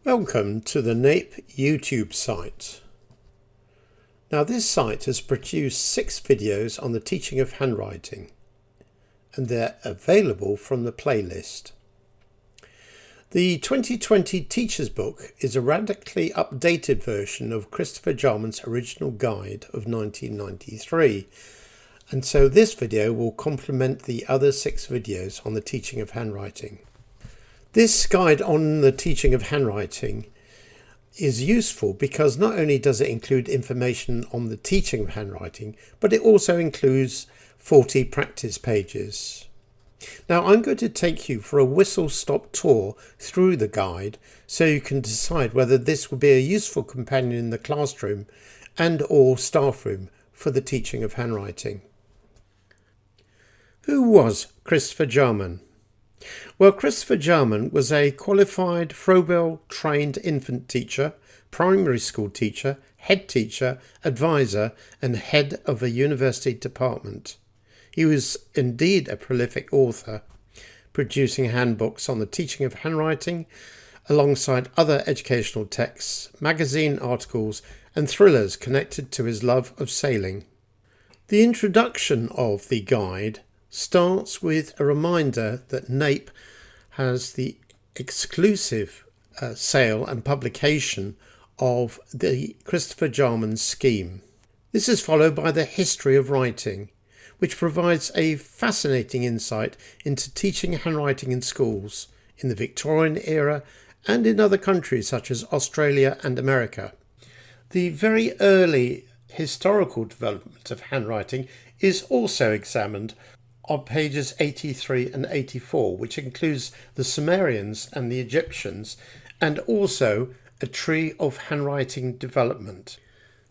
Welcome to the NAPE YouTube site. Now this site has produced 6 videos on the teaching of handwriting, and they're available from the playlist. The 2020 Teacher's Book is a radically updated version of Christopher Jarman's original guide of 1993, and so this video will complement the other 6 videos on the teaching of handwriting. This guide on the teaching of handwriting is useful because not only does it include information on the teaching of handwriting, but it also includes 40 practice pages. Now I'm going to take you for a whistle-stop tour through the guide so you can decide whether this will be a useful companion in the classroom and or staff room for the teaching of handwriting. Who was Christopher Jarman? Well, Christopher Jarman was a qualified Froebel-trained infant teacher, primary school teacher, head teacher, advisor and head of a university department. He was indeed a prolific author, producing handbooks on the teaching of handwriting alongside other educational texts, magazine articles and thrillers connected to his love of sailing. The introduction of the guide starts with a reminder that NAPE has the exclusive sale and publication of the Christopher Jarman scheme. This is followed by the history of writing, which provides a fascinating insight into teaching handwriting in schools in the Victorian era and in other countries such as Australia and America. The very early historical development of handwriting is also examined on pages 83 and 84, which includes the Sumerians and the Egyptians, and also a tree of handwriting development.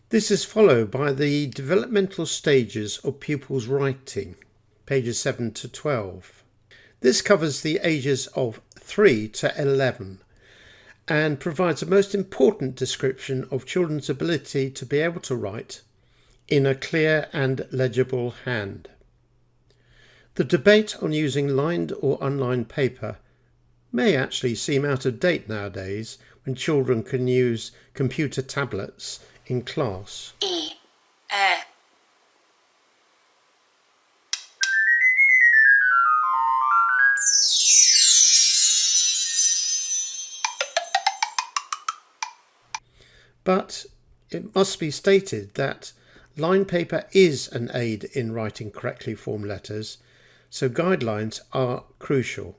This is followed by the developmental stages of pupils' writing, pages 7 to 12. This covers the ages of 3 to 11 and provides a most important description of children's ability to be able to write in a clear and legible hand. The debate on using lined or unlined paper may actually seem out of date nowadays when children can use computer tablets in class. But it must be stated that lined paper is an aid in writing correctly formed letters, so guidelines are crucial,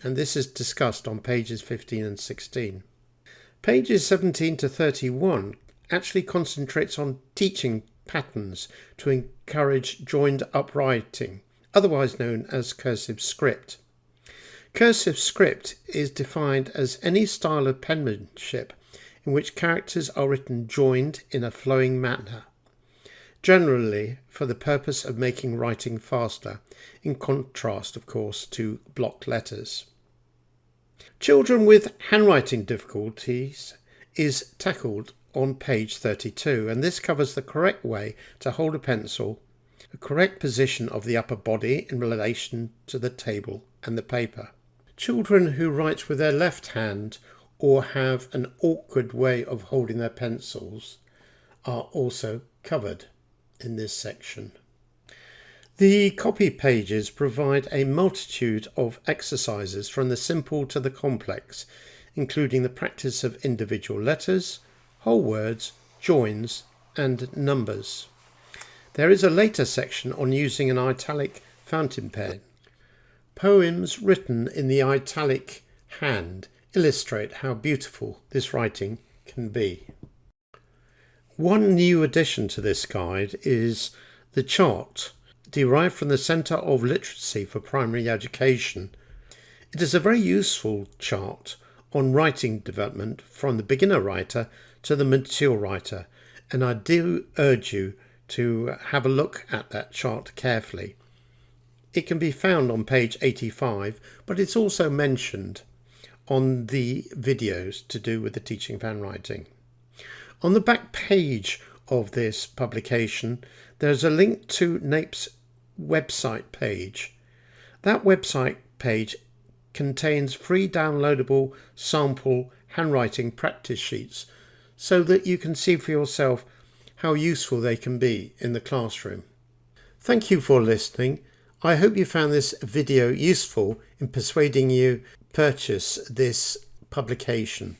and this is discussed on pages 15 and 16. Pages 17 to 31 actually concentrates on teaching patterns to encourage joined up writing, otherwise known as cursive script. Cursive script is defined as any style of penmanship in which characters are written joined in a flowing manner, generally for the purpose of making writing faster, in contrast, of course, to block letters. Children with handwriting difficulties is tackled on page 32, and this covers the correct way to hold a pencil, the correct position of the upper body in relation to the table and the paper. Children who write with their left hand or have an awkward way of holding their pencils are also covered in this section. The copy pages provide a multitude of exercises from the simple to the complex, including the practice of individual letters, whole words, joins and numbers. There is a later section on using an italic fountain pen. Poems written in the italic hand illustrate how beautiful this writing can be. One new addition to this guide is the chart, derived from the Centre of Literacy for Primary Education. It is a very useful chart on writing development from the beginner writer to the mature writer, and I do urge you to have a look at that chart carefully. It can be found on page 85, but it's also mentioned on the videos to do with the teaching of handwriting. On the back page of this publication, there's a link to NAPE's website page. That website page contains free downloadable sample handwriting practice sheets so that you can see for yourself how useful they can be in the classroom. Thank you for listening. I hope you found this video useful in persuading you to purchase this publication.